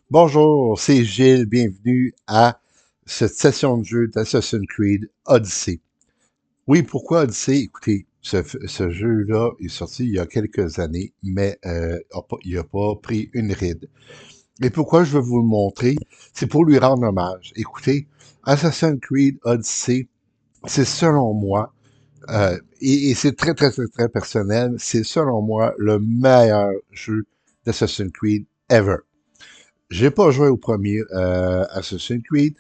Bonjour, c'est Gilles, bienvenue à cette session de jeu d'Assassin's Creed Odyssey. Oui, pourquoi Odyssey? Écoutez, ce jeu-là est sorti il y a quelques années, mais il n'a pas pris une ride. Et pourquoi je veux vous le montrer? C'est pour lui rendre hommage. Écoutez, Assassin's Creed Odyssey, c'est selon moi, et c'est très, très, très, très personnel, c'est selon moi le meilleur jeu d'Assassin's Creed ever. J'ai pas joué au premier Assassin's Creed.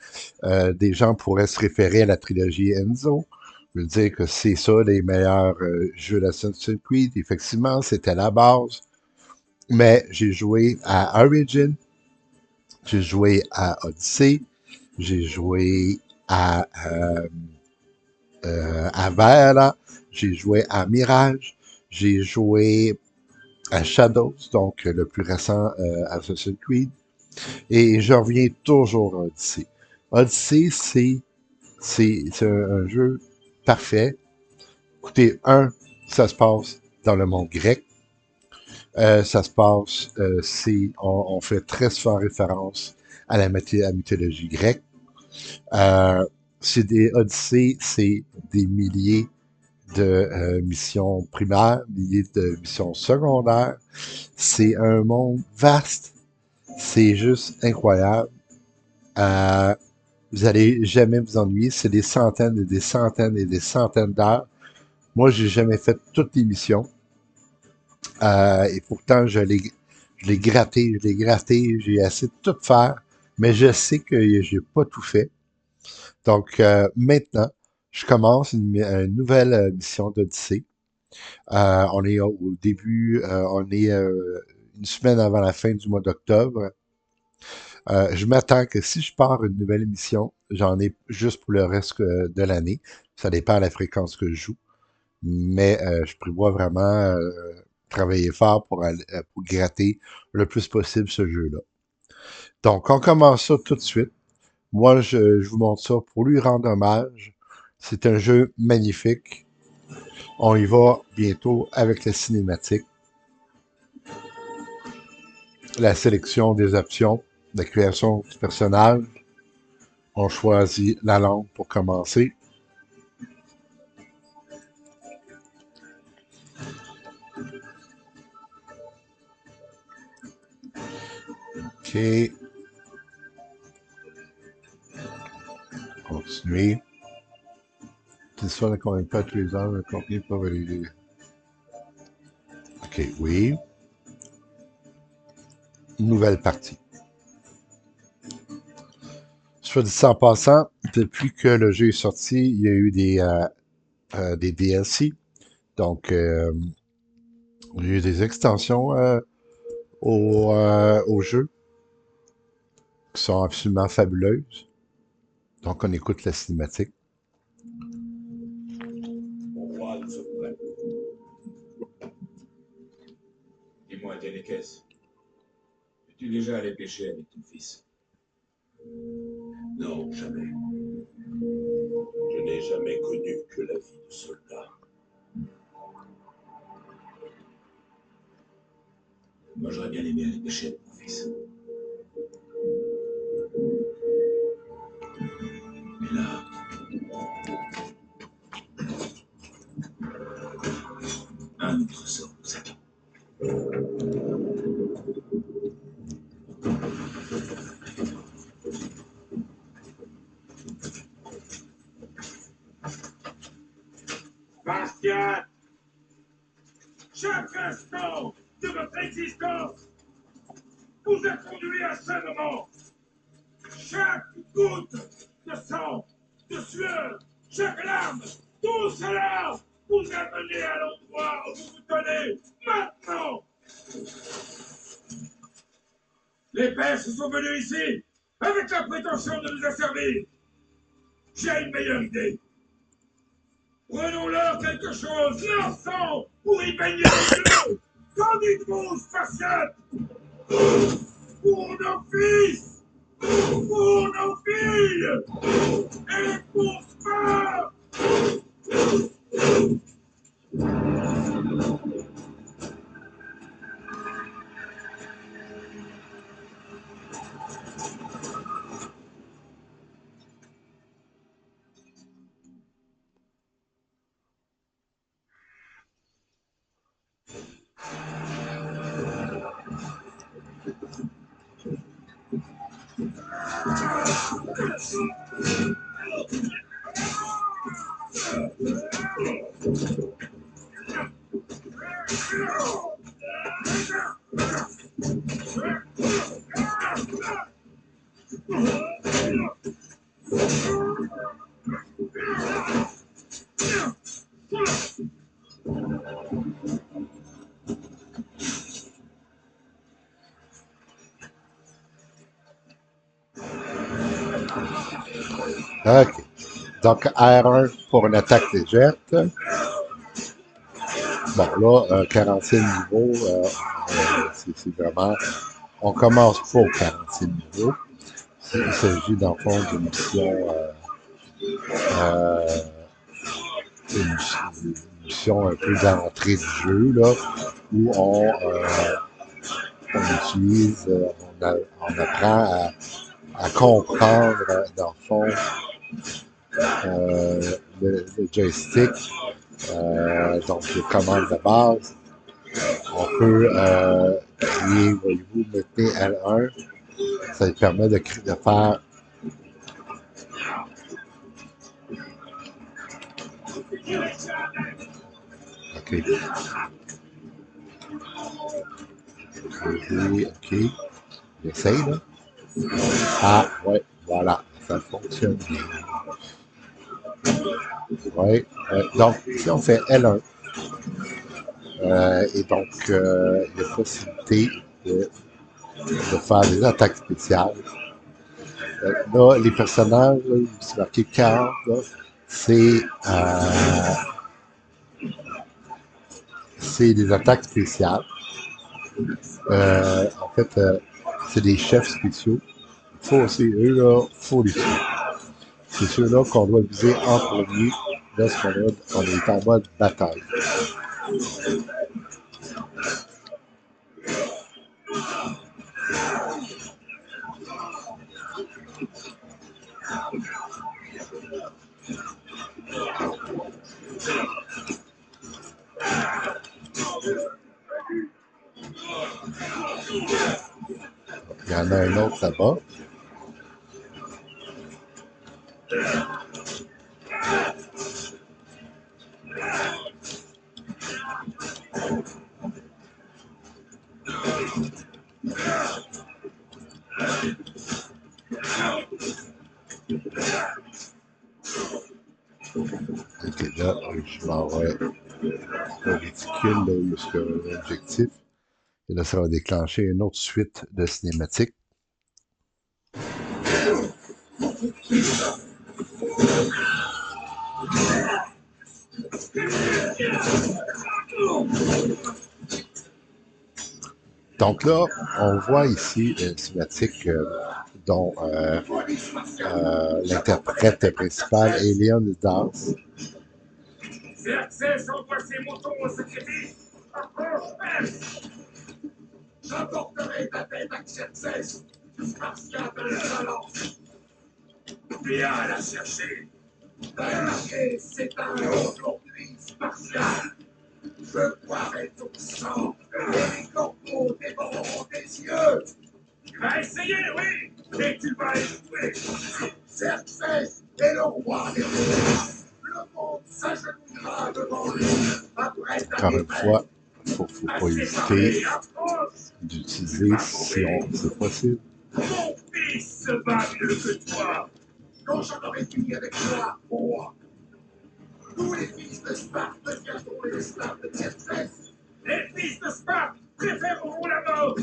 Des gens pourraient se référer à la trilogie Enzo. Je veux dire que c'est ça les meilleurs jeux d'Assassin's Creed. Effectivement, c'était la base. Mais j'ai joué à Origin, j'ai joué à Odyssey, j'ai joué à Valhalla, j'ai joué à Mirage, j'ai joué à Shadows, donc le plus récent Assassin's Creed. Et je reviens toujours à Odyssey. Odyssey, c'est un jeu parfait. Écoutez, ça se passe dans le monde grec. Ça se passe, on fait très souvent référence à la mythologie grecque. Euh, c'est des Odyssées, c'est des milliers de missions primaires, milliers de missions secondaires. C'est un monde vaste. C'est juste incroyable. Euh, Vous allez jamais vous ennuyer. C'est des centaines et des centaines et des centaines d'heures. Moi, j'ai jamais fait toutes les missions. Et pourtant, je l'ai gratté, j'ai essayé de tout faire, mais je sais que j'ai pas tout fait. Donc, maintenant, je commence une nouvelle mission d'Odyssée. On est au début, on est une semaine avant la fin du mois d'octobre. Je m'attends que si je pars une nouvelle émission, j'en ai juste pour le reste de l'année. Ça dépend de la fréquence que je joue. Mais je prévois vraiment travailler fort pour gratter le plus possible ce jeu-là. Donc, on commence ça tout de suite. Moi, je vous montre ça pour lui rendre hommage. C'est un jeu magnifique. On y va bientôt avec la cinématique, la sélection des options, la création du personnage. On choisit la langue pour commencer. OK, continuer. Satisfaire le combien pas tous les heures, le contenu pas validé. OK, oui. Nouvelle partie. Soit dit en passant, depuis que le jeu est sorti, il y a eu des DLC. Donc, il y a eu des extensions au jeu qui sont absolument fabuleuses. Donc, on écoute la cinématique. Mon roi, nous sommes prêts. Dis-moi, Télékès, es-tu déjà allé pêcher avec ton fils? Non, jamais. Je n'ai jamais connu que la vie de soldat. Moi, j'aurais bien aimé aller pêcher avec mon fils. Mais là, un autre sort nous attend. Bastien, chaque instant de votre existence vous a conduit à ce moment. Chaque goutte de sang, de sueur, chaque larme, tout cela vous a mené à l'endroit où vous vous tenez maintenant. Les Perses sont venus ici avec la prétention de nous asservir. J'ai une meilleure idée. Prenons-leur quelque chose, leur sang, pour y baigner les yeux. Qu'en dites-vous, Spartiates? Pour nos fils, pour nos filles, et pour Sparte. OK. Donc, R1 pour une attaque légère. Bon, là, 46 niveaux, c'est vraiment... On commence pas au 46 niveaux. Il s'agit, dans le fond, d'une mission... euh, une mission un peu d'entrée du jeu, là, où on utilise... on apprend à comprendre, dans le fond, le joystick, donc les commandes de base. On peut créer, voyez-vous, mettez L1, ça lui permet de faire. OK. OK. J'essaye, là. Ah, ouais, voilà, ça fonctionne bien. Ouais, donc, si on fait L1, et donc, il y a possibilité de faire des attaques spéciales. Là, les personnages, là, c'est marqué 40, là, c'est des attaques spéciales. En fait, c'est des chefs spéciaux. Faut aussi, eux, là, faut les tuer. C'est ceux-là qu'on doit viser en premier lorsqu'on est en mode bataille. Il y en a un autre là-bas. Ok, là, je m'en vais au réticule, là, jusqu'à l'objectif. Et là, ça va déclencher une autre suite de cinématiques. Donc là, on voit ici une cinématique dont l'interprète principal est Léonidas. Xerxès envoie ses moutons au sacrifice. Approche, j'apporterai ta tête à Xerxès, Spartiate insolence. Viens la chercher. Et c'est un aujourd'hui spartiate. Je boirai ton sang et les corbeaux dévoreront tes yeux. Tu vas essayer, oui, et tu vas échouer. Xerxès est le roi des rois. Le monde s'agenouillera devant lui. Encore une fois, il ne faut pas hésiter d'utiliser si c'est possible. Mon fils se bat mieux que toi. Quand j'en aurai fini avec toi, roi. Tous les fils de Sparte deviendront les esclaves de Xerxès. Les fils de Sparte préféreront la mort.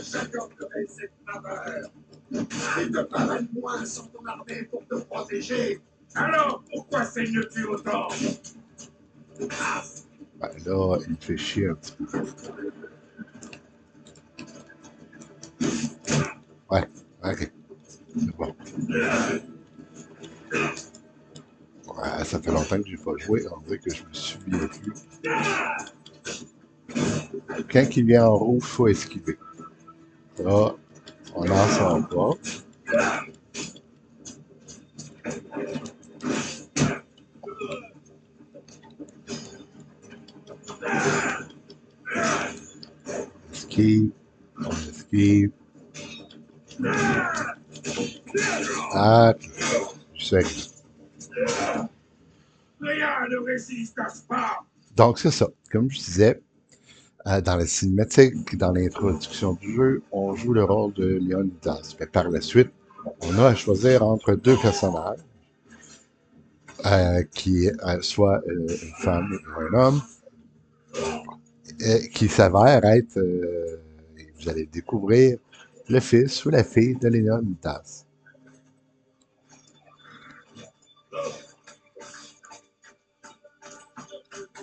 J'accorderai cette faveur. Il te paraît moins sans ton armée pour te protéger. Alors, pourquoi saignes-tu autant? Ben là, il me fait chier un petit peu. Ouais, ok. C'est bon. Ouais, ça fait longtemps que j'ai pas joué. On dirait que je me souviens plus. Quand il vient en rouge, il faut esquiver. Là, on n'en sort pas. Esquive. On esquive. Ah, je sais. Rien ne résiste à Spark. Donc, c'est ça. Comme je disais, dans la cinématique, dans l'introduction du jeu, on joue le rôle de Leonidas. Mais par la suite, on a à choisir entre deux personnages, qui est soit une femme ou un homme, qui s'avère être, vous allez découvrir, le fils ou la fille de Leonidas.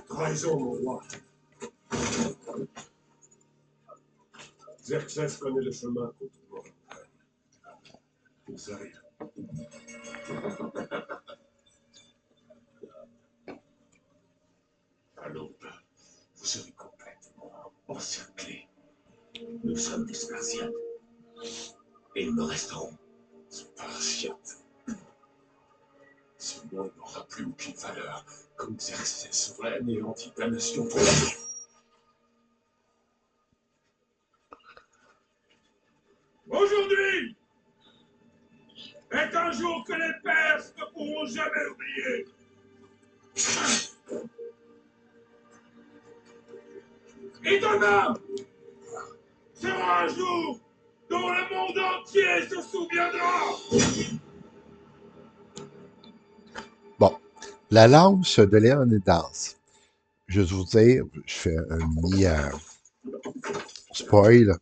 Trahison, mon roi. Xerxes connaît le chemin contre moi. Ils arrivent. À l'aube, vous serez complètement encerclés. Nous sommes des Spartiates. Et nous resterons Spartiates. Ce monde n'aura plus aucune valeur, comme Xerxes aurait anéanti ta nation pour la vie. Aujourd'hui est un jour que les Perses ne pourront jamais oublier. Et demain sera un jour dont le monde entier se souviendra. Bon, la lance de Léonidas. Je vais vous dire, je fais un mini spoil.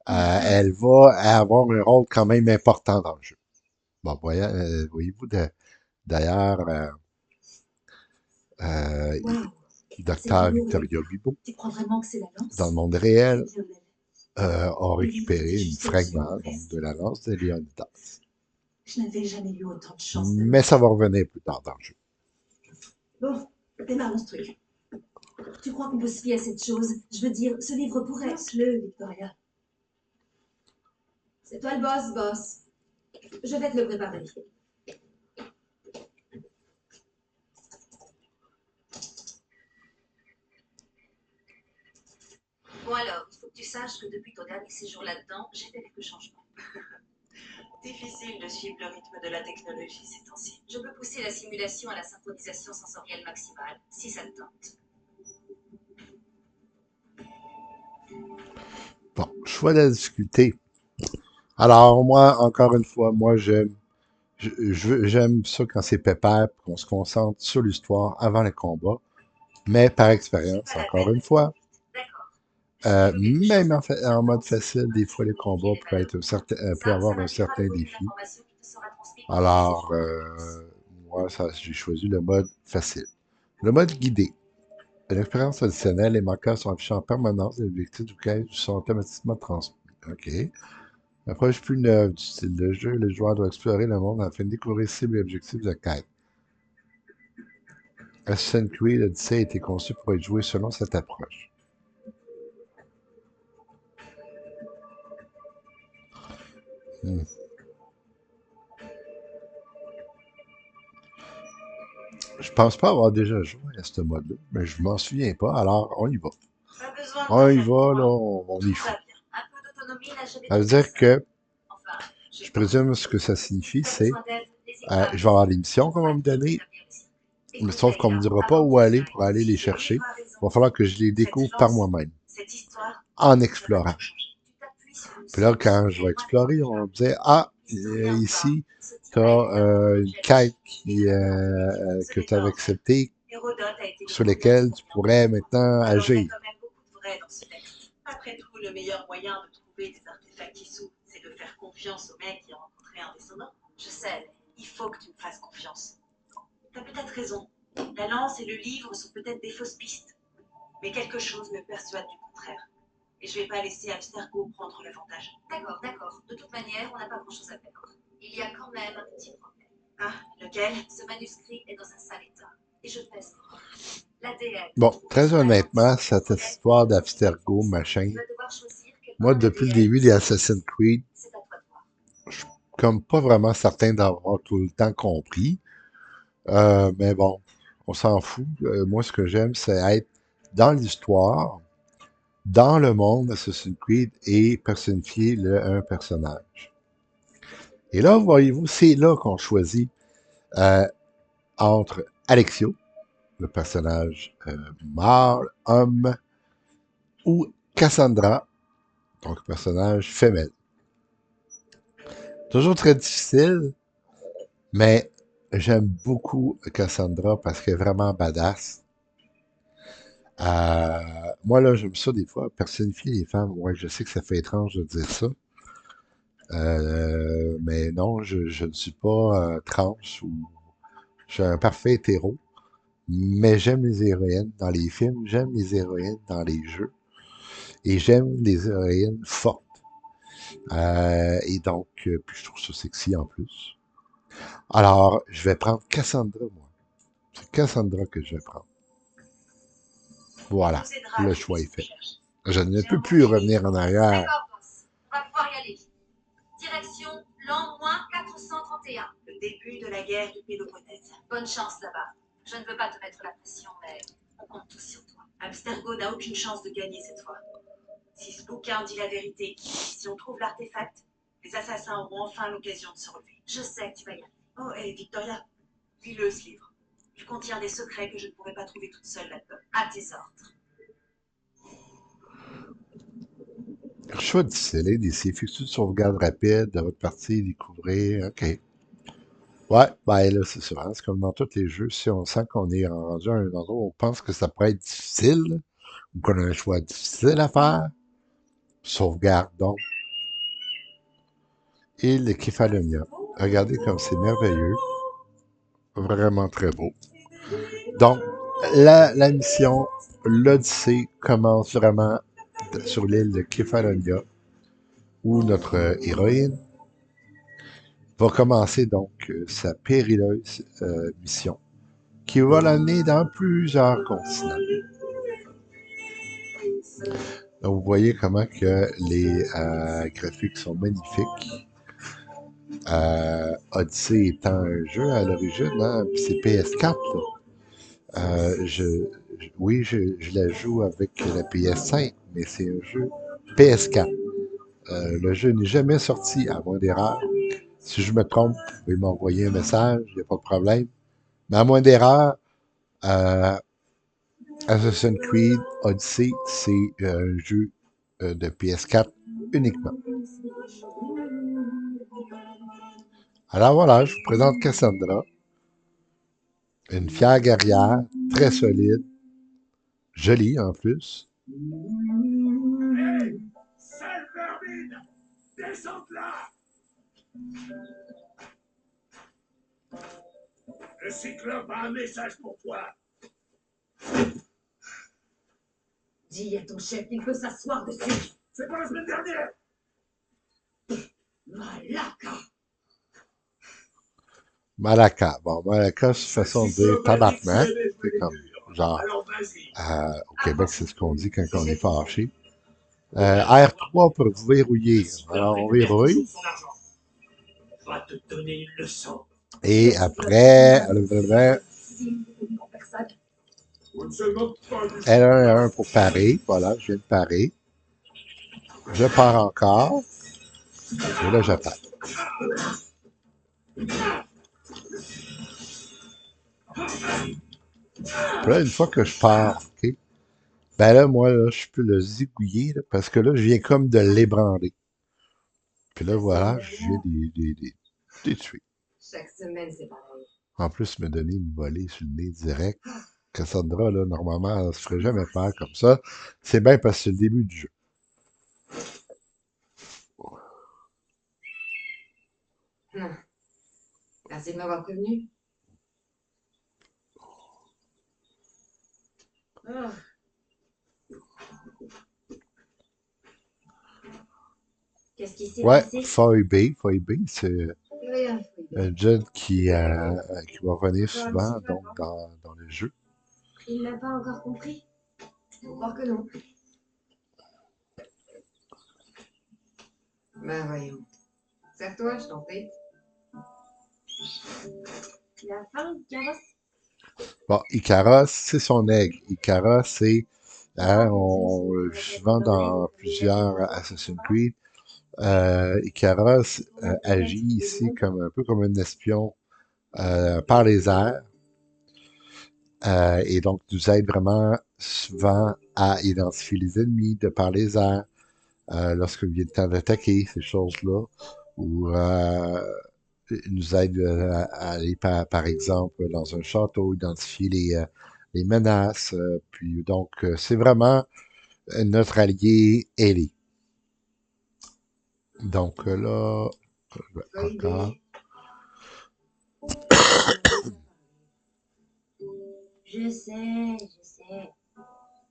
Elle va avoir un rôle quand même important dans le jeu. Bon, voyez-vous, d'ailleurs, Waouh, Docteur c'est Victoria Bibo, tu crois vraiment que c'est la lance? dans le monde réel, Eh bien, a récupéré une juste fragment au-dessus, donc, de la lance de Léonidas. je n'avais jamais eu autant de chance. Mais ça va revenir plus tard dans le jeu. Bon, démarrons ce truc. Tu crois qu'on peut se fier à cette chose? Je veux dire, ce livre pourrait... Lance-le, Victoria. C'est toi le boss. Je vais te le préparer. Bon alors, il faut que tu saches que depuis ton dernier séjour là-dedans, j'ai fait quelques changements. Difficile de suivre le rythme de la technologie ces temps-ci. Je peux pousser la simulation à la synchronisation sensorielle maximale, si ça te tente. Bon, choix de la difficulté. Alors, moi, encore une fois, moi, j'aime ça quand c'est pépère, qu'on se concentre sur l'histoire avant le combat. Mais par expérience, encore une fois, même en mode facile, des fois, les combats peuvent avoir un certain défi. Alors, moi, j'ai choisi le mode facile. Le mode guidé. Une expérience additionnelle, les marqueurs sont affichés en permanence, les objectifs du caisse sont automatiquement transmis. OK. L'approche plus neuve du style de jeu, le joueur doit explorer le monde afin de découvrir cibles et objectifs de quête. Assassin's Creed Odyssey a été conçu pour être joué selon cette approche. Hmm. Je pense pas avoir déjà joué à ce mode-là, mais je m'en souviens pas, alors on y va. On y va, là, on y fout. Ça veut dire que, je présume ce que ça signifie, c'est, je vais avoir des missions qu'on va me donner, mais sauf qu'on me dira pas où aller pour aller les chercher. Il va falloir que je les découvre par moi-même, en explorant. Puis là, quand je vais explorer, on va me dire, ah, ici, tu as une quête que tu avais acceptée, sur lesquelles tu pourrais maintenant agir. Après tout, le meilleur moyen de trouver des artefacts qui s'ouvrent, c'est de faire confiance au mec qui a rencontré un descendant. Je sais, il faut que tu me fasses confiance. T'as peut-être raison. La lance et le livre sont peut-être des fausses pistes. Mais quelque chose me persuade du contraire. Et je vais pas laisser Abstergo prendre l'avantage. D'accord. De toute manière, on n'a pas grand-chose à perdre. Il y a quand même un petit problème. Ah, lequel? Ce manuscrit est dans un sale état. Et je pèse. L'ADN. Bon, très honnêtement, cette histoire d'Abstergo, machin, moi, depuis le début des Assassin's Creed, je suis comme pas vraiment certain d'avoir tout le temps compris. Mais bon, on s'en fout. Moi, ce que j'aime, c'est être dans l'histoire, dans le monde d'Assassin's Creed et personnifier un personnage. Et là, voyez-vous, c'est là qu'on choisit euh, entre Alexio, le personnage mâle, homme, ou Cassandra, donc personnage femelle. Toujours très difficile, mais j'aime beaucoup Cassandra parce qu'elle est vraiment badass. Moi, là, j'aime ça des fois, personnifier les femmes. Ouais, je sais que ça fait étrange de dire ça. Mais non, je ne suis pas trans ou je suis un parfait hétéro. Mais j'aime les héroïnes dans les films, j'aime les héroïnes dans les jeux. Et j'aime les héroïnes fortes. Et donc, puis je trouve ça sexy en plus. Alors, je vais prendre Cassandra, moi. C'est Cassandra que je vais prendre. Ça Voilà, nous aidera à le trouver choix ce est qu'on fait. cherche. Je ne J'ai peux plus envoyé revenir en arrière. D'accord, boss. On va pouvoir y aller. Direction l'an -431. Le début de la guerre du Péloponnèse. Bonne chance là-bas. Je ne veux pas te mettre la pression, mais on compte tous sur toi. Abstergo n'a aucune chance de gagner cette fois. Si ce bouquin dit la vérité, si on trouve l'artefact, les assassins auront enfin l'occasion de se relever. Je sais que tu vas y aller. Oh, et Victoria, lis-le ce livre. Il contient des secrets que je ne pourrais pas trouver toute seule là-dedans. À tes ordres. Choix difficile, hein, des effectués de sauvegarde rapide de votre partie, découvrir. OK. Ouais, ben là, c'est ça. Hein, c'est comme dans tous les jeux, si on sent qu'on est rendu à un endroit où on pense que ça pourrait être difficile, ou qu'on a un choix difficile à faire, sauvegarde donc. Et le Kefalonia. Regardez comme c'est merveilleux. Vraiment très beau. Donc, la mission, l'Odyssée, commence vraiment sur l'île de Kefalonia, où notre héroïne va commencer donc sa périleuse mission, qui va l'amener dans plusieurs continents. Donc, vous voyez comment que les graphiques sont magnifiques. Odyssey étant un jeu à l'origine, hein, puis c'est PS4, là. Oui, je la joue avec la PS5, mais c'est un jeu PS4. Le jeu n'est jamais sorti, à moins d'erreur. Si je me trompe, vous pouvez m'envoyer un message, il n'y a pas de problème. Mais à moins d'erreur, euh, Assassin's Creed Odyssey, c'est un jeu de PS4 uniquement. Alors voilà, je vous présente Cassandra, une fière guerrière, très solide, jolie en plus. Hey, sale vermine, descends de là. Le cyclope a un message pour toi. Dis à ton chef qu'il peut s'asseoir dessus. C'est pas la semaine dernière. Malaka. Malaka. Bon, Malaka, c'est une façon de dire tabarnak. C'est comme, genre, Alors vas-y. au Québec, c'est ce qu'on dit quand on est fâché. R3 pour vous verrouiller. Alors, on verrouille. Je vais te donner une leçon. Et après, elle a un pour parer. Voilà, je viens de parer. Je pars encore. Et là, j'attaque. Puis là, une fois que je pars, OK, ben là, moi, là, je peux le zigouiller, là, parce que là, je viens comme de l'ébranler. Puis là, voilà, je viens des tuer. Chaque semaine, c'est pareil. En plus, me donner une volée sur le nez direct. Cassandra, là, normalement, elle se ferait jamais faire comme ça. C'est bien parce que c'est le début du jeu. Merci de m'avoir prévenu. Oh. Qu'est-ce qui s'est Ouais, passé? Foy B, c'est Rien. un jeune qui va revenir souvent donc, dans le jeu. Il n'a pas encore compris? Faut croire que non. Ben voyons. Serre-toi, je t'en prie. La fin, Icaros? Bon, Icaros, c'est son aigle. Icaros, c'est, hein, on le vend dans plusieurs Assassin's Creed. Ikaros agit ici comme un peu comme un espion par les airs et donc nous aide vraiment souvent à identifier les ennemis de par les airs lorsque vient le temps d'attaquer ces choses-là ou nous aide à aller par exemple dans un château, identifier les menaces. Puis donc c'est vraiment notre allié ailé. Donc là, encore. Je sais.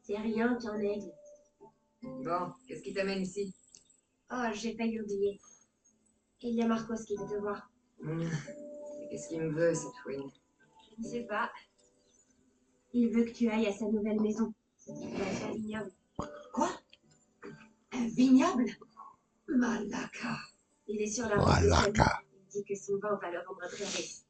C'est rien qu'un aigle. Bon, qu'est-ce qui t'amène ici? Oh, j'ai failli oublier. Il y a Marcos qui veut te voir. Et qu'est-ce qu'il me veut, cette fouine? Je ne sais pas. Il veut que tu ailles à sa nouvelle maison. Dans son vignoble. Quoi? Un vignoble? Malaka. Il est sur la route de Voilà. Seine. Il dit que son vent va le rendre très riche.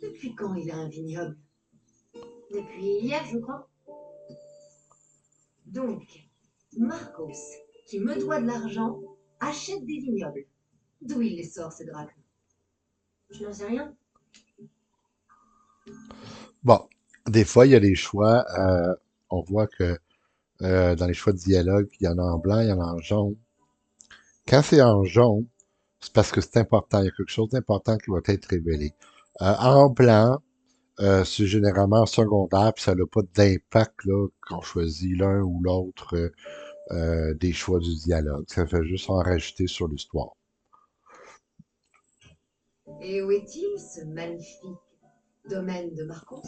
Depuis quand il a un vignoble? Depuis hier, je crois. Donc, Marcos, qui me doit de l'argent, achète des vignobles. D'où il les sort, ces drachmes? Je n'en sais rien. Bon, des fois, il y a des choix. On voit que dans les choix de dialogue, il y en a en blanc, il y en a en jaune. Quand c'est en jaune, c'est parce que c'est important. Il y a quelque chose d'important qui va être révélé. En blanc, c'est généralement secondaire, puis ça n'a pas d'impact là, quand on choisit l'un ou l'autre des choix du dialogue. Ça fait juste en rajouter sur l'histoire. Et où est-il, ce magnifique domaine de Marcos?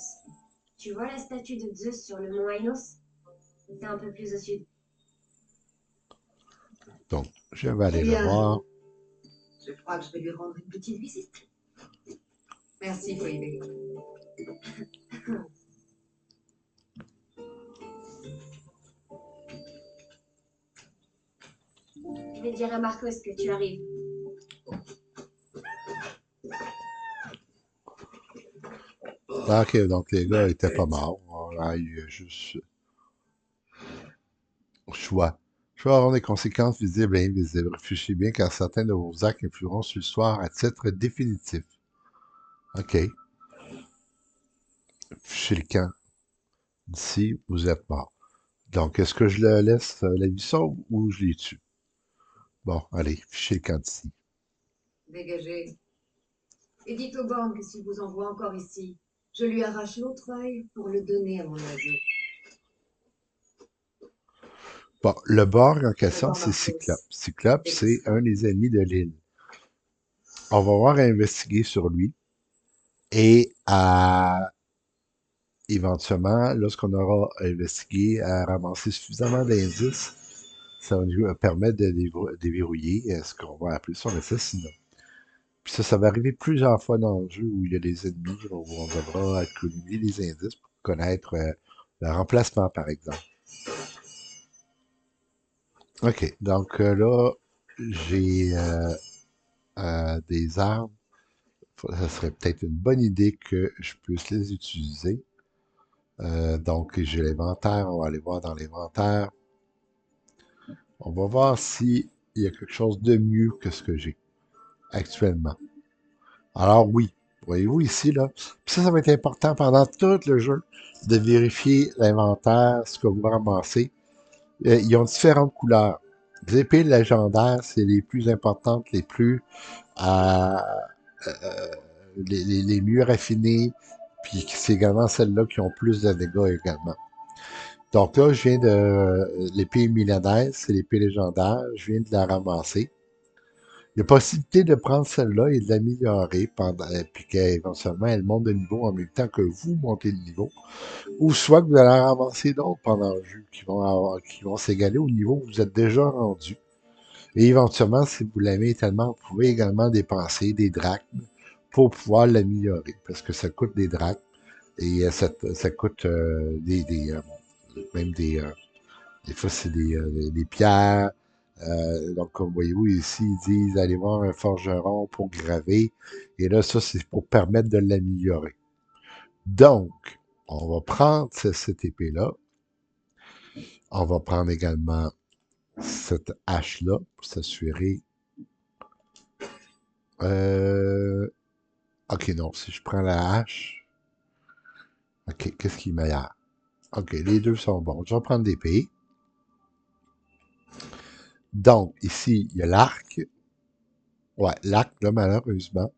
Tu vois la statue de Zeus sur le mont Ainos? C'est un peu plus au sud. Donc, je vais aller Eh le bien, voir. je crois que je vais lui rendre une petite visite. Merci, Phoebe. Je vais dire à Marcos que tu arrives. Ok, donc les gars étaient pas morts. Voilà, il y a juste choix. Choix avoir des conséquences visibles et invisibles. Réfléchissez bien car certains de vos actes influeront sur l'histoire à titre définitif. Ok. Fichez le camp. D'ici, vous êtes mort. Donc, est-ce que je le laisse la vie sauve ou je les tue? Bon, allez, fichez le camp d'ici. Dégagez. Et dites au Born que s'il vous envoie encore ici, je lui arrache l'autre œil pour le donner à mon oiseau. Bon, le Borg en question, D'abord c'est Marcos. Cyclope. Cyclope, c'est un des ennemis de l'île. On va voir à investiguer sur lui et à éventuellement, lorsqu'on aura investigué, à ramasser suffisamment d'indices, ça va nous permettre de déverrouiller ce qu'on va appeler son assassinat. Puis ça va arriver plusieurs fois dans le jeu où il y a des ennemis, où on devra accumuler des indices pour connaître le remplacement, par exemple. OK, donc là, j'ai des armes. Ça serait peut-être une bonne idée que je puisse les utiliser. Donc, j'ai l'inventaire. On va aller voir dans l'inventaire. On va voir s'il y a quelque chose de mieux que ce que j'ai actuellement. Alors oui, voyez-vous ici, là, puis ça va être important pendant tout le jeu de vérifier l'inventaire, ce que vous ramassez. Ils ont différentes couleurs. Les épées légendaires, c'est les plus importantes, les plus euh, les mieux raffinées, puis c'est également celles-là qui ont plus de dégâts également. Donc là, je viens de l'épée millénaire, c'est l'épée légendaire, je viens de la ramasser. Il y a possibilité de prendre celle-là et de l'améliorer pendant, puis qu'éventuellement elle monte de niveau en même temps que vous montez de niveau. Ou soit que vous allez en ramasser d'autres pendant le jeu qui vont s'égaler au niveau où vous êtes déjà rendu. Et éventuellement, si vous l'aimez tellement, vous pouvez également dépenser des drachmes pour pouvoir l'améliorer. Parce que ça coûte des drachmes et ça coûte même des fois c'est des pierres. Donc, comme voyez-vous ici, ils disent allez voir un forgeron pour graver. Et là, ça, c'est pour permettre de l'améliorer. Donc, on va prendre cette épée-là. On va prendre également cette hache-là pour s'assurer. Ok, non, si je prends la hache. Ok, qu'est-ce qui est meilleur? Ok, les deux sont bons. Je vais prendre l'épée. Donc, ici, il y a l'arc. Ouais, l'arc, là, malheureusement,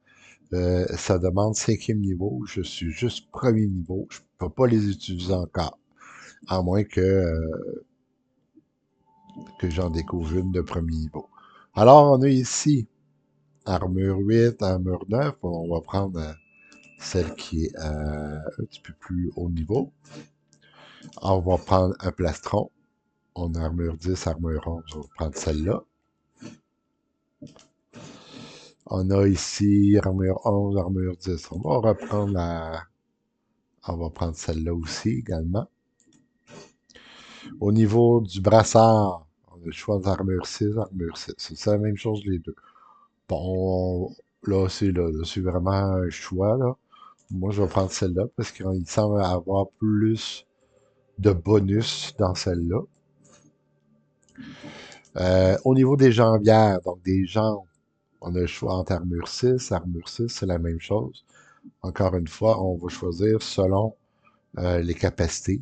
ça demande 5e niveau. Je suis juste premier niveau. Je ne peux pas les utiliser encore. À moins que j'en découvre une de premier niveau. Alors, on a ici armure 8, armure 9. On va prendre celle qui est un petit peu plus haut niveau. On va prendre un plastron. On a armure 10, armure 11. On va prendre celle-là. On a ici armure 11, armure 10. On va reprendre la... On va prendre celle-là aussi également. Au niveau du brassard, on a le choix d'armure 6, armure 6. C'est la même chose les deux. Bon, là, c'est vraiment un choix, là. Moi, je vais prendre celle-là parce qu'il semble avoir plus de bonus dans celle-là. Au niveau des jambières, donc des jambes, on a le choix entre armure 6, c'est la même chose. Encore une fois, on va choisir selon les capacités.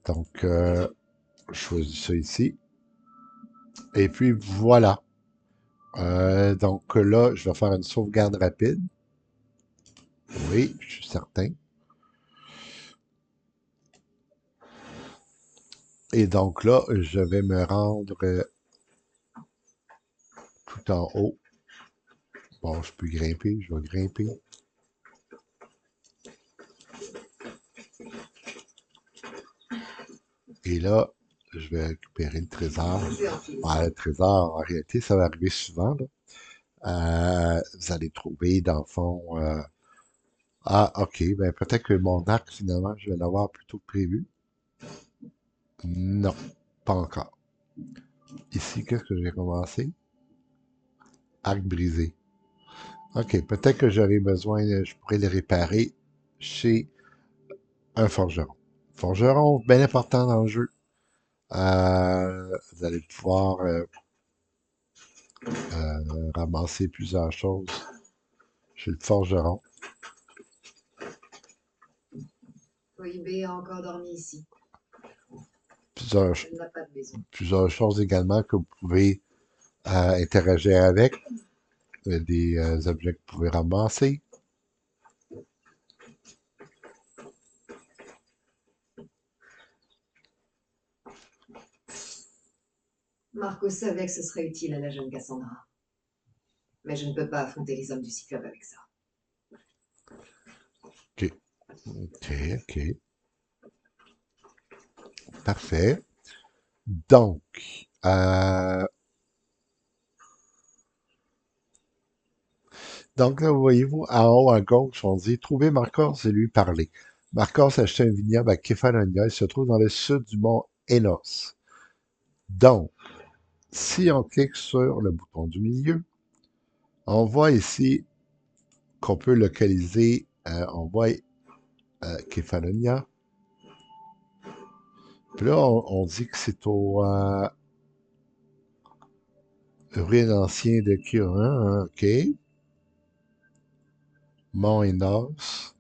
Donc, je choisis ça ici. Et puis, voilà. Donc là, je vais faire une sauvegarde rapide. Oui, je suis certain. Et donc là, je vais me rendre tout en haut. Bon, je peux grimper, je vais grimper. Et là, je vais récupérer le trésor. Le trésor, en réalité, ça va arriver souvent. Vous allez trouver, dans le fond... ah, ok, ben peut-être que mon arc, finalement, je vais l'avoir plus tôt que prévu. Non, pas encore. Ici, qu'est-ce que j'ai commencé? Arc brisé. Ok, peut-être que j'aurai besoin, je pourrais le réparer chez un forgeron. Forgeron, bien important dans le jeu. Vous allez pouvoir ramasser plusieurs choses chez le forgeron. Koibe a encore dormi ici. Plusieurs, Elle n'a pas de maison. plusieurs choses également que vous pouvez interagir avec. Des objets que vous pouvez ramasser. Marco savait que ce serait utile à la jeune Cassandra. Mais je ne peux pas affronter les hommes du Cyclope avec ça. OK. OK, OK. Parfait. Donc, là, voyez-vous, en haut à gauche, on dit trouver Marcos et lui parler. Marcos a acheté un vignoble à Kefalonia. Il se trouve dans le sud du mont Enos. Donc, si on clique sur le bouton du milieu, on voit ici qu'on peut localiser, on voit Kefalonia. Puis là, on dit que c'est au ruine ancien de Kirin, hein, OK. Mont Enos.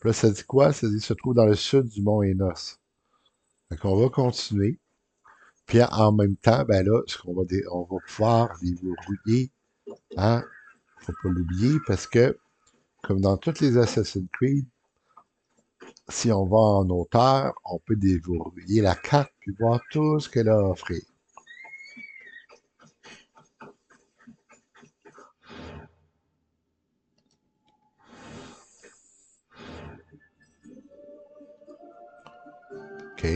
Puis là, ça dit quoi? Ça dit se trouve dans le sud du mont Enos. Fait qu'on va continuer. Puis en même temps, ben là, on va pouvoir déverrouiller. Hein? Faut pas l'oublier parce que, comme dans toutes les Assassin's Creed, si on va en hauteur, on peut déverrouiller la carte puis voir tout ce qu'elle a à offrir. OK.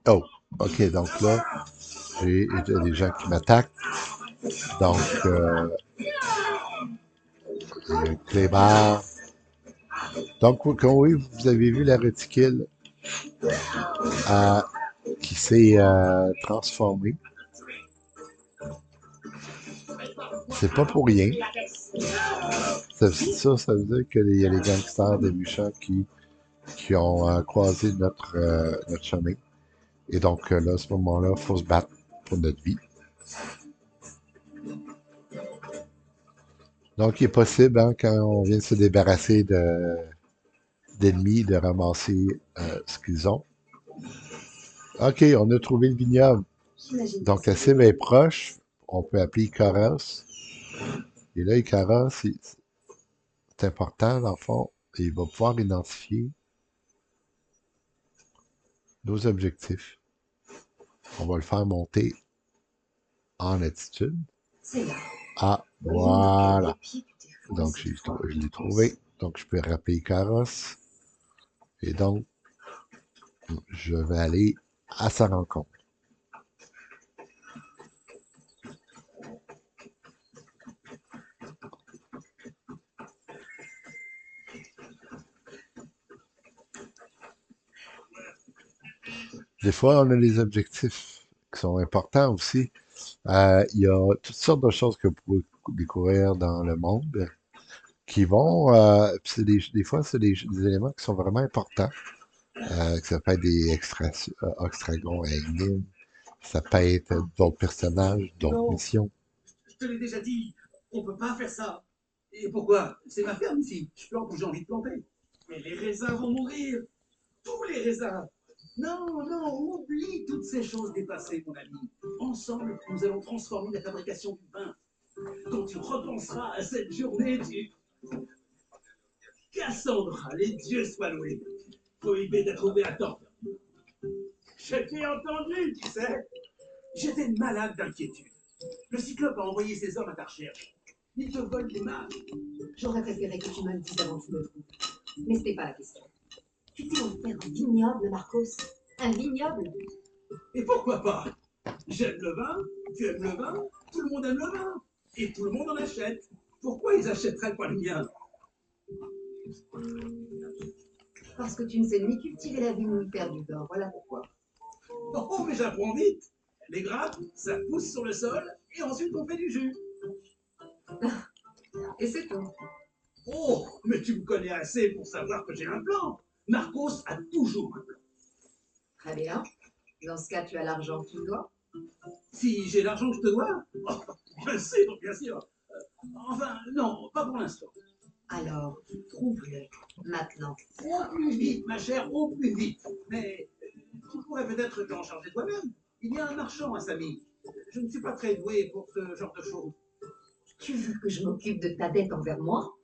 Oh, OK, donc là, j'ai des gens qui m'attaquent. Donc, Clébar. Donc, comme oui, vous avez vu la réticule euh, qui s'est transformée. C'est pas pour rien. Ça veut dire qu'il y a les gangsters des méchants qui ont croisé notre chemin. Et donc, là, à ce moment-là, il faut se battre pour notre vie. Donc, il est possible, hein, quand on vient de se débarrasser d'ennemis, de ramasser ce qu'ils ont. OK, on a trouvé le vignoble. J'imagine que Donc, c'est la cible est proche. On peut appeler Icaros. Et là, Icaros, c'est important, dans le fond. Et il va pouvoir identifier nos objectifs. On va le faire monter en altitude. c'est là. Ah, Voyons dans quel voilà. épi tu t'es fourré Donc, cette fois. je l'ai trouvé. Donc, je peux rappeler Icaros. Et donc, je vais aller à sa rencontre. Des fois, on a des objectifs qui sont importants aussi. Il y a toutes sortes de choses que vous pouvez découvrir dans le monde qui vont, puis des fois, c'est des éléments qui sont vraiment importants. Que ça peut être des extragons à Enigme, ça peut être d'autres personnages, d'autres Non, missions. je te l'ai déjà dit, on peut pas faire ça. Et pourquoi? C'est ma ferme ici. Je plante où j'ai envie de planter. Mais les raisins vont mourir. Tous les raisins. Non, non, oublie toutes ces choses dépassées, mon ami. Ensemble, nous allons transformer la fabrication du vin. Quand tu repenseras à cette journée, tu... Cassandra, les dieux soient loués. Prohibé d'être trouvé à tort. Je t'ai entendu, tu sais. J'étais malade d'inquiétude. Le cyclope a envoyé ses hommes à ta recherche. Ils te volent des mains. J'aurais préféré que tu me le dises avant que tu me trouves. Mais c'était pas la question. Tu t'es offert un vignoble, Marcos. Un vignoble? Et pourquoi pas? J'aime le vin, tu aimes le vin, tout le monde aime le vin. Et tout le monde en achète. Pourquoi ils achèteraient pas le mien? Parce que tu ne sais ni cultiver la vigne ni faire du vin. Voilà pourquoi. Oh, mais j'apprends vite. Les grappes, ça pousse sur le sol et ensuite on fait du jus. Et c'est tout. Oh, mais tu me connais assez pour savoir que j'ai un plan. Marcos a toujours un plan. Très bien. Dans ce cas, tu as l'argent que tu me dois. Si j'ai l'argent que je te dois, oh, bien sûr, bien sûr. Enfin, non, pas pour l'instant. Alors, trouve-le. Maintenant. Au plus vite, ma chère, au plus vite. Mais tu pourrais peut-être t'en charger toi-même. Il y a un marchand à Samy. Je ne suis pas très doué pour ce genre de choses. Tu veux que je m'occupe de ta dette envers moi?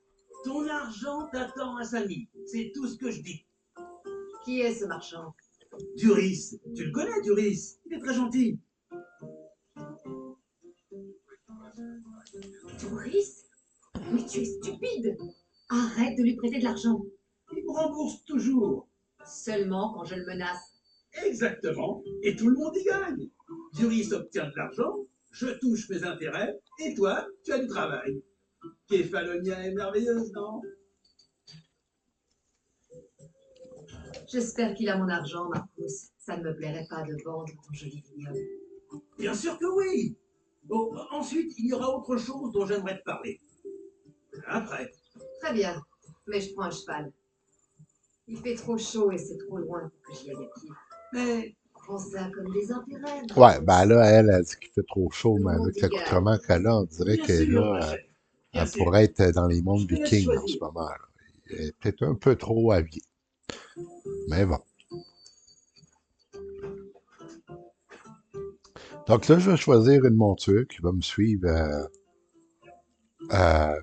Ton argent t'attend à Samy. C'est tout ce que je dis. Qui est ce marchand? Duris, tu le connais, Duris. Il est très gentil. Doris? Mais tu es stupide! Arrête de lui prêter de l'argent. Il me rembourse toujours. Seulement quand je le menace. Exactement. Et tout le monde y gagne. Duris obtient de l'argent, je touche mes intérêts, et toi, tu as du travail. Kefalonia est merveilleuse, non? J'espère qu'il a mon argent, Marcos. Ça ne me plairait pas de vendre ton joli vignoble. Bien sûr que oui. Bon, ensuite, il y aura autre chose dont j'aimerais te parler. Après. Très bien, mais je prends un cheval. Il fait trop chaud et c'est trop loin pour que j'y aille à pied. Mais Prends ça comme des intérêts, Ouais, Marcos. ben là, elle dit qu'il fait trop chaud, Tout le mais monde avec y l'accoutrement gagne. qu'elle a, on dirait bien qu'elle sûr, ma là, chère. Bien elle sûr. pourrait être dans les mondes Je te laisse vikings en ce choisir. moment. Là. Elle est peut-être un peu trop habillée. Mais bon. Donc là, je vais choisir une monture qui va me suivre euh,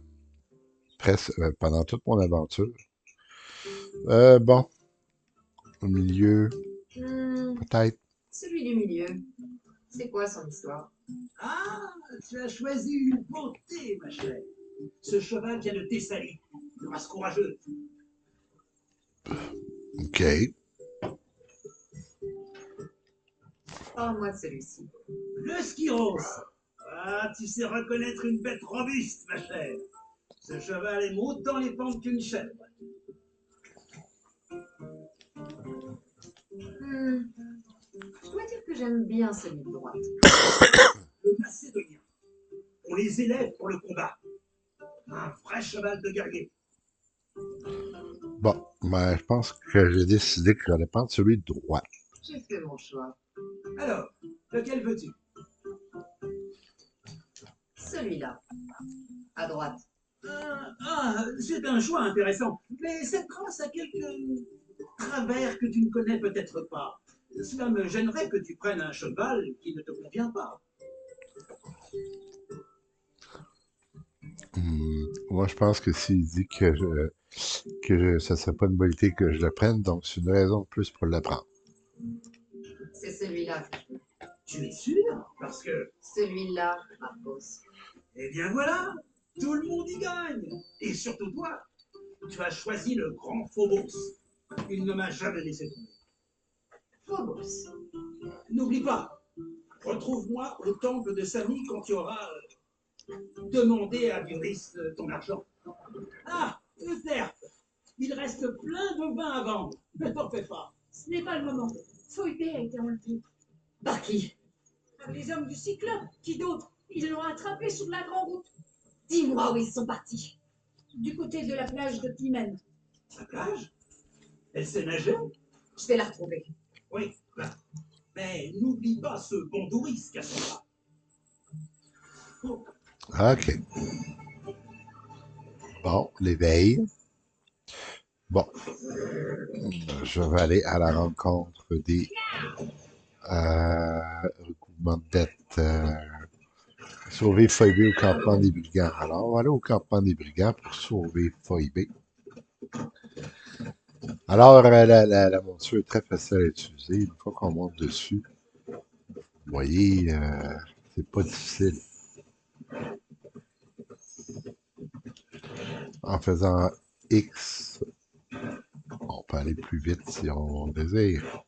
presque pendant toute mon aventure. Bon, au milieu, peut-être. Celui du milieu. C'est quoi son histoire? Ah, tu as choisi une beauté, ma chère. Ce cheval vient de Thessalie, une race courageuse. OK. Parle-moi de celui-ci. Le Skyros. Ah, tu sais reconnaître une bête robuste, ma chère. Ce cheval aime autant les pentes qu'une chèvre. Je dois dire que j'aime bien celui de droite. Le macédonien. On les élève pour le combat. Un vrai cheval de guerrier. Bon, ben, je pense que j'ai décidé que j'allais prendre celui de droite. J'ai fait mon choix. Alors, lequel veux-tu? Celui-là. À droite. C'est un choix intéressant. Mais cette race a quelques travers que tu ne connais peut-être pas. Cela me gênerait que tu prennes un cheval qui ne te convient pas. Moi, je pense que s'il dit ça serait pas une bonne idée que je le prenne, donc c'est une raison de plus pour le prendre. C'est celui-là que je veux. Tu es sûr? Parce que, Celui-là, Marcos. eh bien voilà, tout le monde y gagne. Et surtout toi, tu as choisi le grand Phobos. Il ne m'a jamais laissé tomber. Phobos. N'oublie pas, retrouve-moi au temple de Samy quand tu auras demandé à Buris ton argent. Ah, Euterpe, il reste plein de vin à vendre. Ne t'en fais pas. Ce n'est pas le moment. Phoebe a été enlevé. Par qui? Par les hommes du Cyclope. Qui d'autre? Ils l'ont attrapé sur la grande route. Dis-moi où ils sont partis. Du côté de la plage de Climène. La plage? Elle sait nager? Je vais la retrouver. Oui, là. Mais n'oublie pas ce Bondouris, Cassandra. Oh, OK. Bon, l'éveil. Bon, je vais aller à la rencontre des recouvrements de dettes. Sauver Phoebe au campement des brigands. Alors, on va aller au campement des brigands pour sauver Phoebe. Alors, la monture est très facile à utiliser. Une fois qu'on monte dessus, vous voyez, c'est pas difficile. En faisant X, on peut aller plus vite si on désire.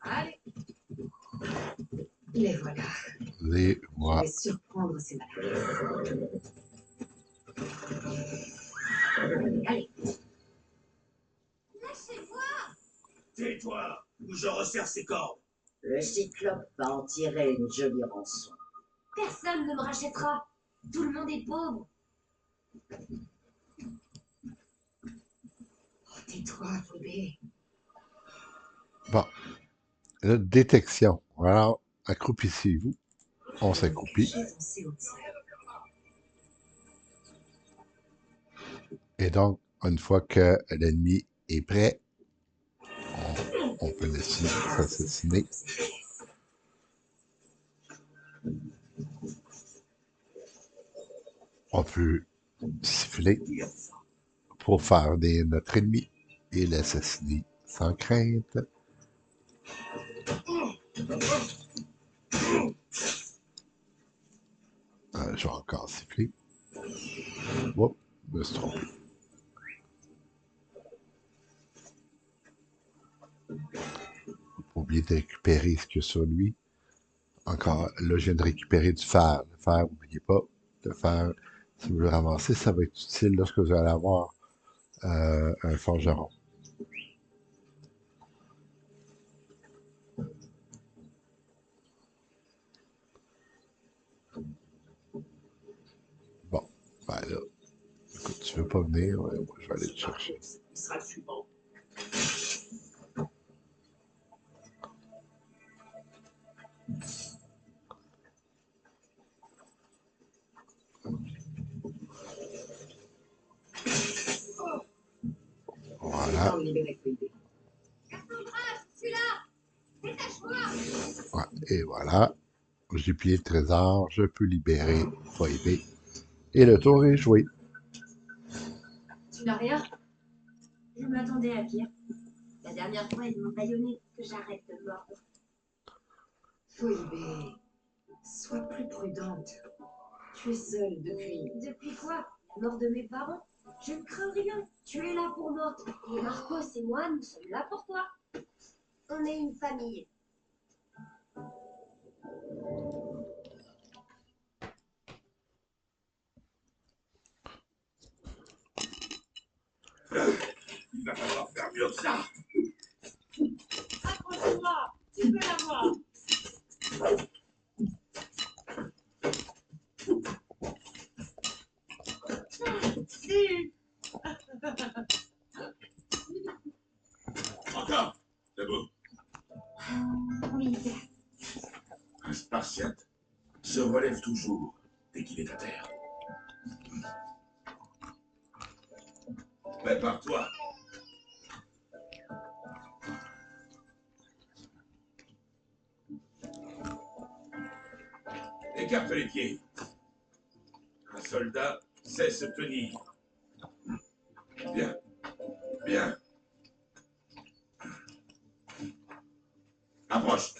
Allez. Les voilà. Et Je voilà. vais surprendre ces malades. Allez. Lâchez-moi! tais-toi, ou je resserre ses cordes. Le cyclope va en tirer une jolie rançon. Personne ne me rachètera. Tout le monde est pauvre. Oh, tais-toi, Phoebe. Bon, la détection. Alors, accroupissez-vous. On s'accroupit. Caché dans ces hautes salles. Et donc, une fois que l'ennemi est prêt, on peut laisser s'assassiner. On peut siffler pour faire notre ennemi et l'assassiner sans crainte. Je vais encore siffler. Oups, je me suis trompé. Faut pas oublier de récupérer ce qu'il y a sur lui. Encore, là, je viens de récupérer du fer. Le fer, n'oubliez pas, le fer, si vous le ramassez, ça va être utile lorsque vous allez avoir un forgeron. Bon, ben là, écoute, tu veux pas venir, ouais, moi, je vais aller te chercher. Il sera le suivant. Voilà. Temps de libérer Phoebe. Celui-là! Détache-moi! Ouais, et voilà. J'ai plié le trésor, je peux libérer Phoebe. Et le tour est joué. Tu n'as rien? Je m'attendais à pire. La dernière fois, ils m'ont baïonné. Que j'arrête de mordre. Phoebe, sois plus prudente. Je suis seule depuis... Depuis quoi? La mort de mes parents? Je ne crains rien. Tu es là pour moi. Et Marcos et moi, nous sommes là pour toi. On est une famille. Il va falloir faire mieux que ça. Accroche-toi, tu peux l'avoir. Si. Encore. Debout. Oui, père. Un spartiate se relève toujours dès qu'il est à terre. Prépare-toi. Écarte les pieds. Un soldat sait se tenir. Bien, bien. Approche.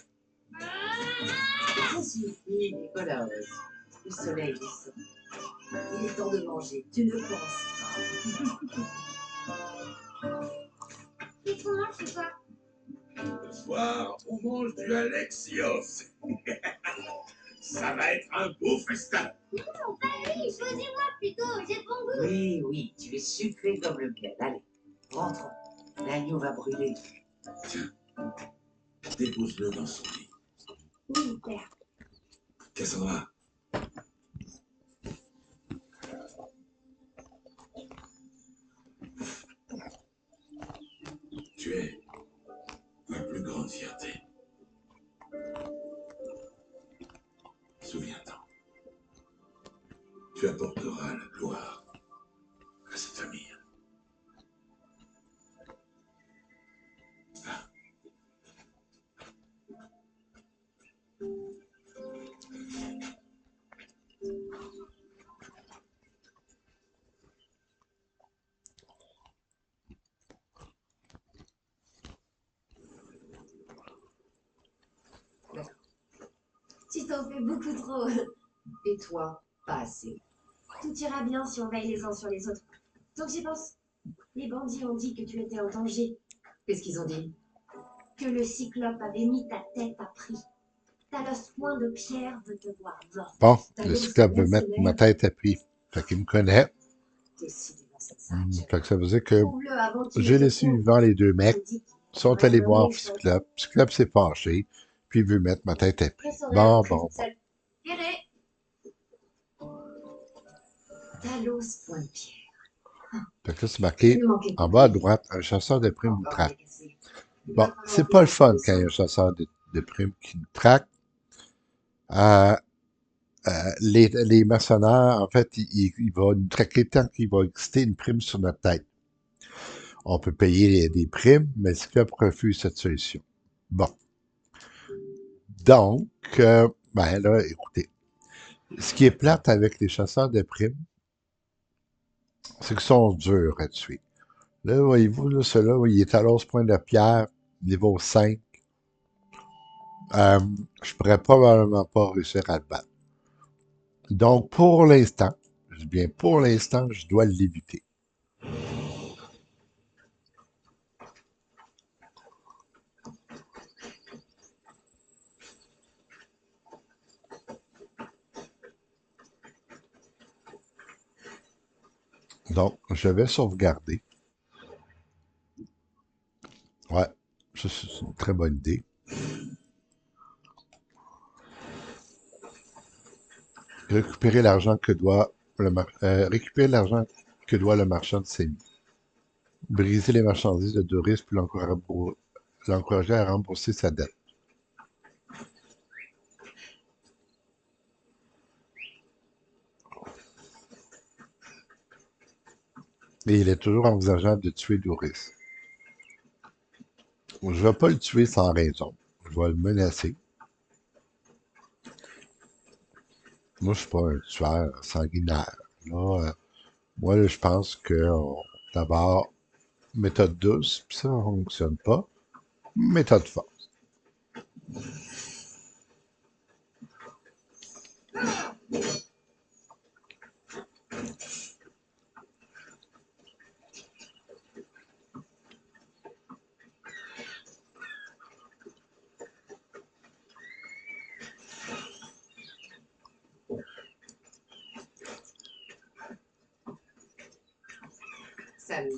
Ça suffit, Nicolas. Le soleil descend. Il est temps de manger. Tu ne penses pas. Qu'est-ce qu'on mange ce soir? Ce soir, on mange du Alexios. Ça va être un beau festin. Non, pas lui. Choisis-moi plutôt. J'ai de bon goût. Oui, oui, tu es sucré comme le miel. Allez, rentrons. L'agneau va brûler. Tiens, dépose-le dans son lit. Oui, père. Cassandra. Tu es ma plus grande fierté. Souviens-t'en. Tu apporteras la gloire à cette famille. Ah. Tu t'en fais beaucoup trop. Et toi, pas assez. Tout ira bien si on veille les uns sur les autres. Donc j'y pense. Les bandits ont dit que tu étais en danger, Qu'est-ce qu'ils ont dit? que le cyclope avait mis ta tête à prix. Talos Point de Pierre veut te voir mort. Bon, le Talos, cyclope veut mettre ma mercenaire. tête à prix. Fait qu'il me connaît. Décidément, cette sage. Fait que ça veut dire que Trouve-le avant qu'il j'ai ne te laissé trouve. vivant les deux mecs, On dit qu'il sont t'aurait allés voir nommé son Cyclope. Cyclope s'est fâché, puis il veut mettre ma tête à prix. Je saurais Bon, rentrer bon, toute bon. seule. Virez. Talos, point de pierre. Fait que là, c'est Il marqué me manquait en plus bas à que lui. droite, un chasseur de primes nous Encore traque. agacé. Il Bon, va falloir c'est que pas le je fun quand il y a un descende. chasseur de primes qui nous traque. Euh, les mercenaires, en fait, il va nous traquer tant qu'il va exister une prime sur notre tête. On peut payer des primes, mais le Cyclope refuse cette solution. Bon. Donc, ben là, écoutez, ce qui est plate avec les chasseurs de primes, c'est qu'ils sont durs à tuer. Là, voyez-vous, là, celui-là, il est à l'os point de pierre, niveau 5. Je pourrais probablement pas réussir à le battre. Donc, pour l'instant, je dis bien pour l'instant, je dois l'éviter. Donc, je vais sauvegarder. Ouais, ça, c'est une très bonne idée. Récupérer l'argent que doit récupérer l'argent que doit le marchand de Sémie. Briser les marchandises de Doris puis l'encourager à rembourser sa dette. Et il est toujours envisageable de tuer Doris. Je ne vais pas le tuer sans raison. Je vais le menacer. Moi, je suis pas un tueur sanguinaire. Là, moi, là, je pense que d'abord, méthode douce, puis ça ne fonctionne pas. Méthode forte. Samy,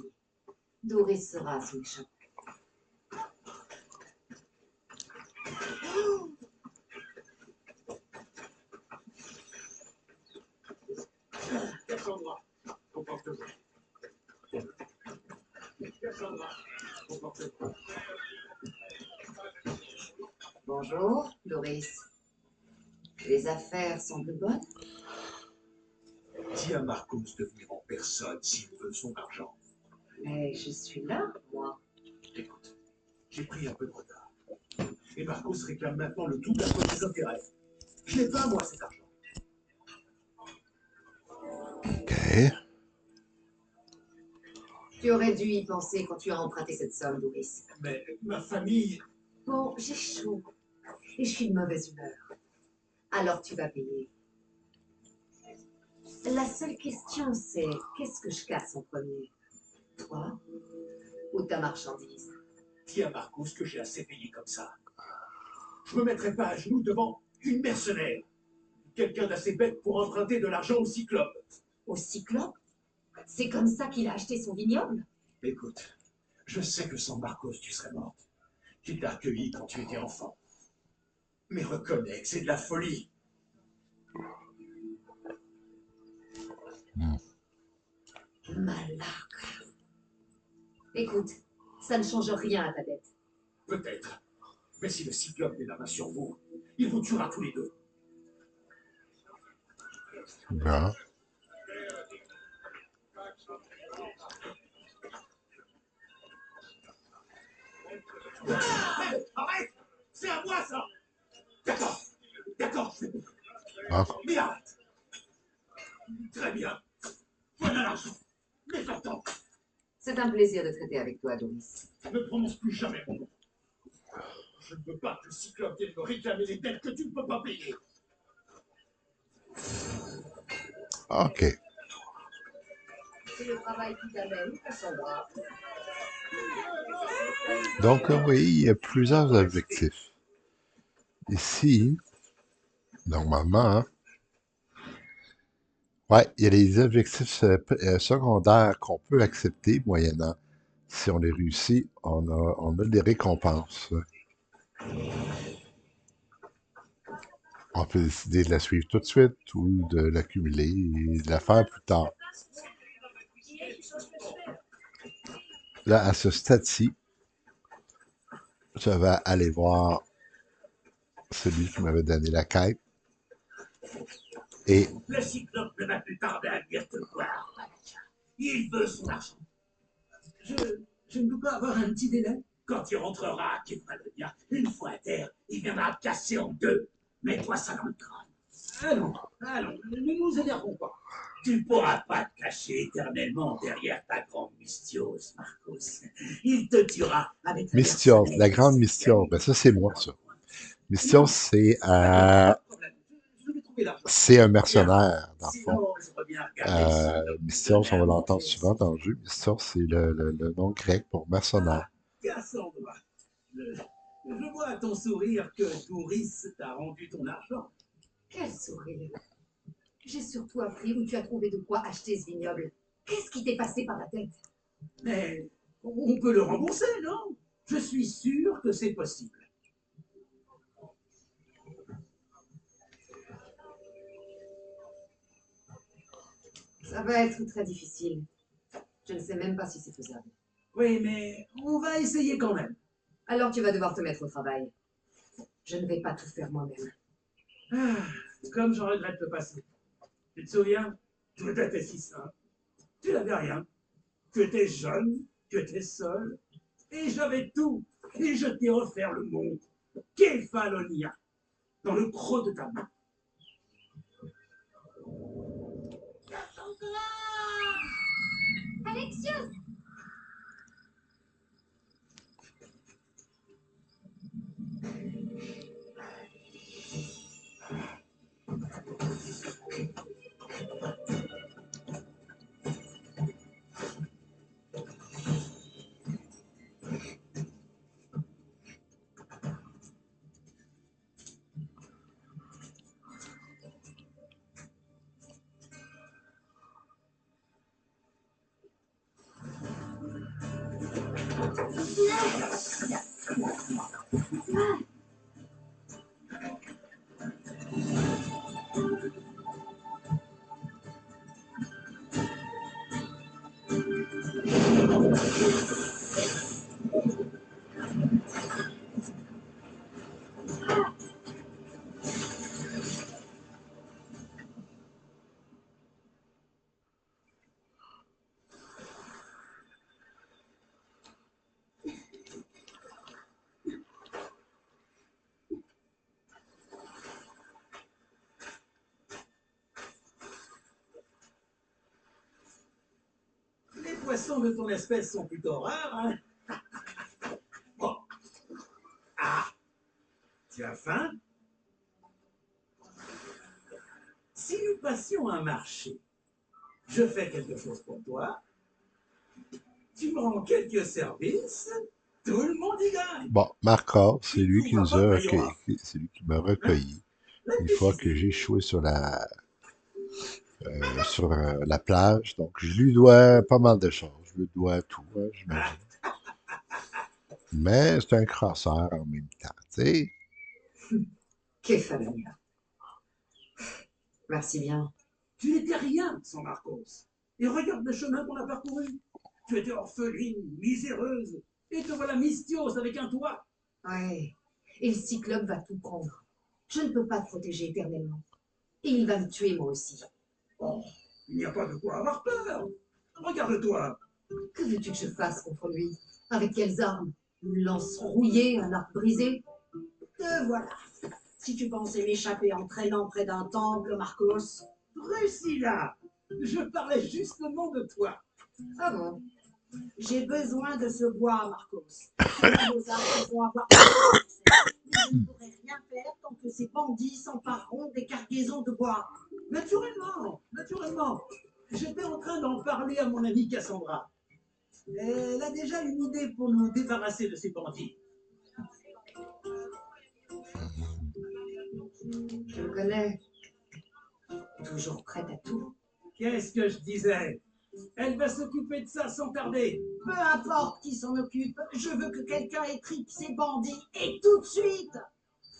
Doris sera son échappée. Cassandra, comporte-toi. Cassandra, comporte-toi. Bonjour, Doris. Les affaires semblent bonnes? Dis à Marcos de venir en personne s'il veut son argent. Mais je suis là, moi. Écoute, j'ai pris un peu de retard. Et Marcos réclame maintenant le double à cause des intérêts. Je n'ai pas, moi, cet argent. OK. Tu aurais dû y penser quand tu as emprunté cette somme, Doris. Mais ma famille... Bon, j'ai chaud. Et je suis de mauvaise humeur. Alors tu vas payer. La seule question, c'est qu'est-ce que je casse en premier? Toi ou ta marchandise? Dis à Marcos que j'ai assez payé comme ça. Je me mettrai pas à genoux devant une mercenaire. Quelqu'un d'assez bête pour emprunter de l'argent au Cyclope. Au Cyclope? C'est comme ça qu'il a acheté son vignoble? Écoute, je sais que sans Marcos, tu serais morte. Qui t'a accueilli quand tu étais enfant. Mais reconnais que c'est de la folie. Malade. Écoute, ça ne change rien à ta dette. Peut-être. Mais si le Cyclope met la main sur vous, il vous tuera tous les deux. Bon. Arrête! C'est à moi, ça! D'accord. D'accord, je vais... Bon. Mais arrête! Très bien. Voilà l'argent. Mais attends, C'est un plaisir de traiter avec toi, Doris. ne prononce plus jamais mon nom. Je ne veux pas que le Cyclope vienne me réclamer les dettes que tu ne peux pas payer. OK. C'est le travail qui t'amène, Cassandra. Donc, oui, il y a plusieurs objectifs. Ici, normalement, hein, ouais, il y a les objectifs secondaires qu'on peut accepter moyennant. Si on les réussit, on a des récompenses. On peut décider de la suivre tout de suite ou de l'accumuler et de la faire plus tard. Là, à ce stade-ci, je vais aller voir celui qui m'avait donné la quête. Et Le Cyclope ne va plus tarder à venir te voir. Il veut son argent. Je ne peux pas avoir un petit délai. Quand il rentrera, qu'il va le dire, une fois à terre, il viendra te casser en deux. Mets-toi ça dans le crâne. Allons, ne nous énervons pas. Tu pourras pas te cacher éternellement derrière ta grande mystiose, Marcos. Il te tuera avec la Mystios, mercenaire la qui grande s'est Mystios, ben ça c'est moi ça. Mystios, Non, pas de problème. Je vais trouver l'argent. c'est un Bien. mercenaire, dans le fond. Sinon, je reviens regarder le Cyclope nous Mystios, donner on va à l'entendre manger. souvent dans le jeu. Mystios, c'est le nom grec pour mercenaire. Cassandra, je vois à ton sourire que Doris t'a rendu ton argent. Quel sourire. J'ai surtout appris où tu as trouvé de quoi acheter ce vignoble. Qu'est-ce qui t'est passé par la tête? Mais on peut le rembourser, non? Je suis sûr que c'est possible. Ça va être très difficile. Je ne sais même pas si c'est faisable. Oui, mais on va essayer quand même. Alors tu vas devoir te mettre au travail. Je ne vais pas tout faire moi-même. Ah, comme je regrette le passé. Tu te souviens? Tout était si simple. Tu n'avais rien. Tu étais jeune, tu étais seul, et j'avais tout. Et je t'ai offert le monde. Kefalonia, dans le creux de ta main. Alexios! Les poissons de ton espèce sont plutôt rares, hein? Bon. Ah, tu as faim? Si nous passions un marché, je fais quelque chose pour toi, tu me rends quelques services, tout le monde y gagne. Bon, Markov, c'est Tu lui qui trouveras nous a pas recueillis, Mayora. c'est lui qui m'a Hein? recueilli une fois que Réfléchis-y. j'ai échoué sur la plage. Donc, je lui dois pas mal de choses. Je lui dois tout, hein, j'imagine. Mais c'est un crosseur en même temps, tu sais. Kefalonia. Merci bien. Tu n'étais rien sans Marcos. Et regarde le chemin qu'on a parcouru. Tu étais orpheline, miséreuse, et te voilà Mystios avec un toit. Ouais. Et le cyclope va tout prendre. Je ne peux pas te protéger éternellement. Et il va me tuer moi aussi. Oh, il n'y a pas de quoi avoir peur. Regarde-toi. Que veux-tu que je fasse contre lui? Avec quelles armes? Une lance rouillée, un arc brisé? Te voilà. Si tu pensais m'échapper en traînant près d'un temple, Marcos. Drusilla, je parlais justement de toi. Ah bon? J'ai besoin de ce bois, Marcos. Nos armes vont avoir besoin de ça. Mais je ne pourrai rien faire tant que ces bandits s'empareront des cargaisons de bois. Naturellement, naturellement. J'étais en train d'en parler à mon amie Cassandra. Elle a déjà une idée pour nous débarrasser de ces bandits. Je le connais. Toujours prête à tout. Qu'est-ce que je disais? Elle va s'occuper de ça sans tarder. Peu importe qui s'en occupe, je veux que quelqu'un étripe ces bandits et tout de suite.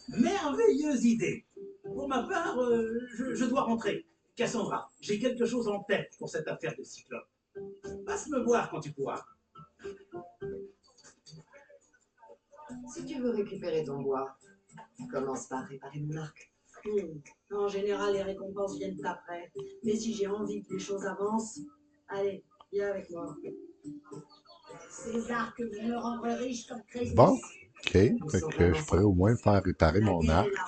Merveilleuse idée. Pour ma part, je dois rentrer. Cassandra, j'ai quelque chose en tête pour cette affaire de Cyclope. Passe me voir quand tu pourras. Si tu veux récupérer ton bois, commence par réparer mon arc. En général, les récompenses viennent après. Mais si j'ai envie que les choses avancent, allez, viens avec moi. Ces arcs vont me rendre riche comme Crésus. Bon, ok. Fait que je pourrais au moins me faire réparer La mon guerre arc. est là.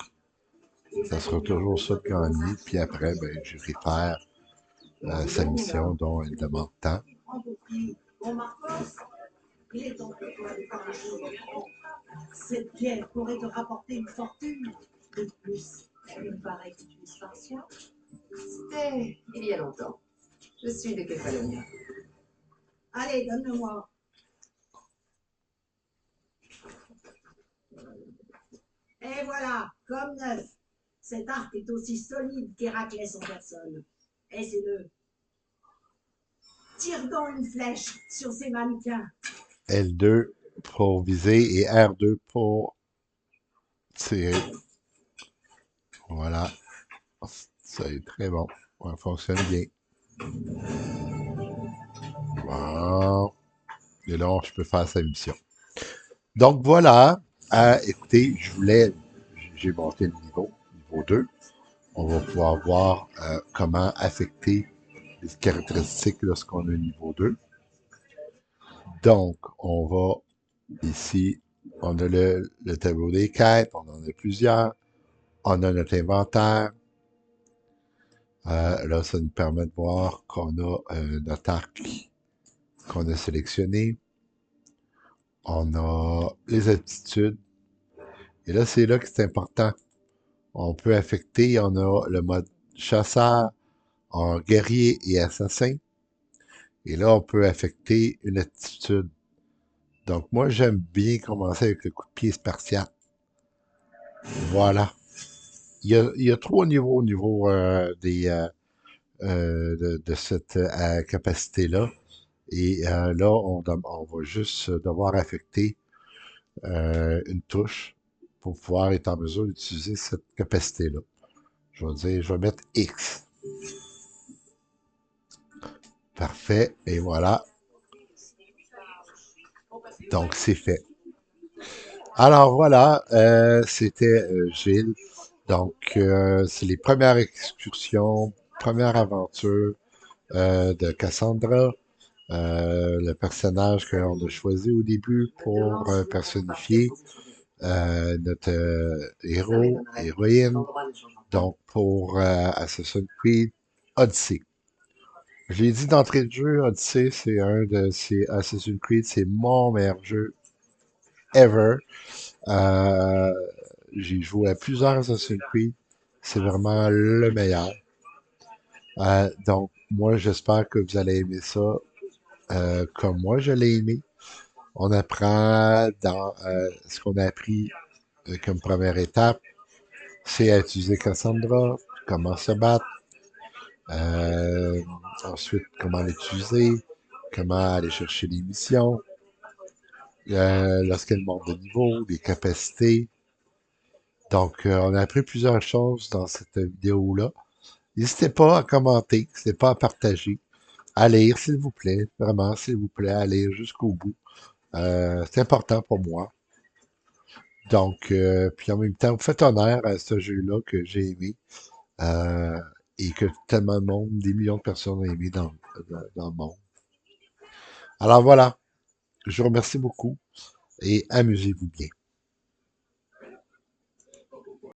Ça sera toujours ça de gagner. Puis après, ben, j'irai faire sa mission dont elle demande tant. Bon, Marcos, il est temps pour toi de faire les choses autrement. Cette guerre pourrait te rapporter une fortune. De plus, il me paraît que tu es spartien. C'était il y a longtemps. Je suis de Kefalonia. Allez, donne-le-moi. Et voilà, comme neuf. Cet arc est aussi solide qu'Héraclès en personne. Et c'est le... Tire donc une flèche sur ces mannequins. L2 pour viser et R2 pour tirer. Voilà. C'est très bon. Ça fonctionne bien. Bon. Et là, je peux faire sa mission. Donc voilà. Écoutez, j'ai monté le niveau 2. On va pouvoir voir comment affecter les caractéristiques lorsqu'on a un niveau 2. Donc, on va ici, on a le tableau des quêtes, on en a plusieurs. On a notre inventaire. Là, ça nous permet de voir qu'on a notre arc qu'on a sélectionné. On a les aptitudes. Et là, c'est là que c'est important. On peut affecter, on a le mode chasseur, en guerrier et assassin. Et là, on peut affecter une aptitude. Donc, moi, j'aime bien commencer avec le coup de pied spartiate. Voilà. Il y a 3 niveaux au niveau de cette capacité-là. Et là, on va juste devoir affecter une touche pour pouvoir être en mesure d'utiliser cette capacité-là. Je vais dire, je vais mettre X. Parfait. Et voilà. Donc, c'est fait. Alors voilà, c'était Gilles. Donc, c'est les premières excursions, première aventure de Cassandra, le personnage qu'on a choisi au début pour personnifier notre héros, héroïne, donc pour Assassin's Creed Odyssey. J'ai dit d'entrée de jeu, Odyssey, Assassin's Creed, c'est mon meilleur jeu ever. Euh, j'ai joué à plusieurs Assassin's Creed. C'est vraiment le meilleur. Donc, moi, j'espère que vous allez aimer ça comme moi, je l'ai aimé. On apprend dans ce qu'on a appris comme première étape, c'est à utiliser Cassandra, comment se battre, ensuite comment l'utiliser, comment aller chercher les missions, lorsqu'elle monte de niveau, les capacités. Donc, on a appris plusieurs choses dans cette vidéo-là. N'hésitez pas à commenter, n'hésitez pas à partager, à lire, s'il vous plaît. Vraiment, s'il vous plaît, à lire jusqu'au bout. C'est important pour moi. Donc, puis en même temps, vous faites honneur à ce jeu-là que j'ai aimé euh, et que tellement de monde, des millions de personnes ont aimé dans le monde. Alors voilà, je vous remercie beaucoup et amusez-vous bien.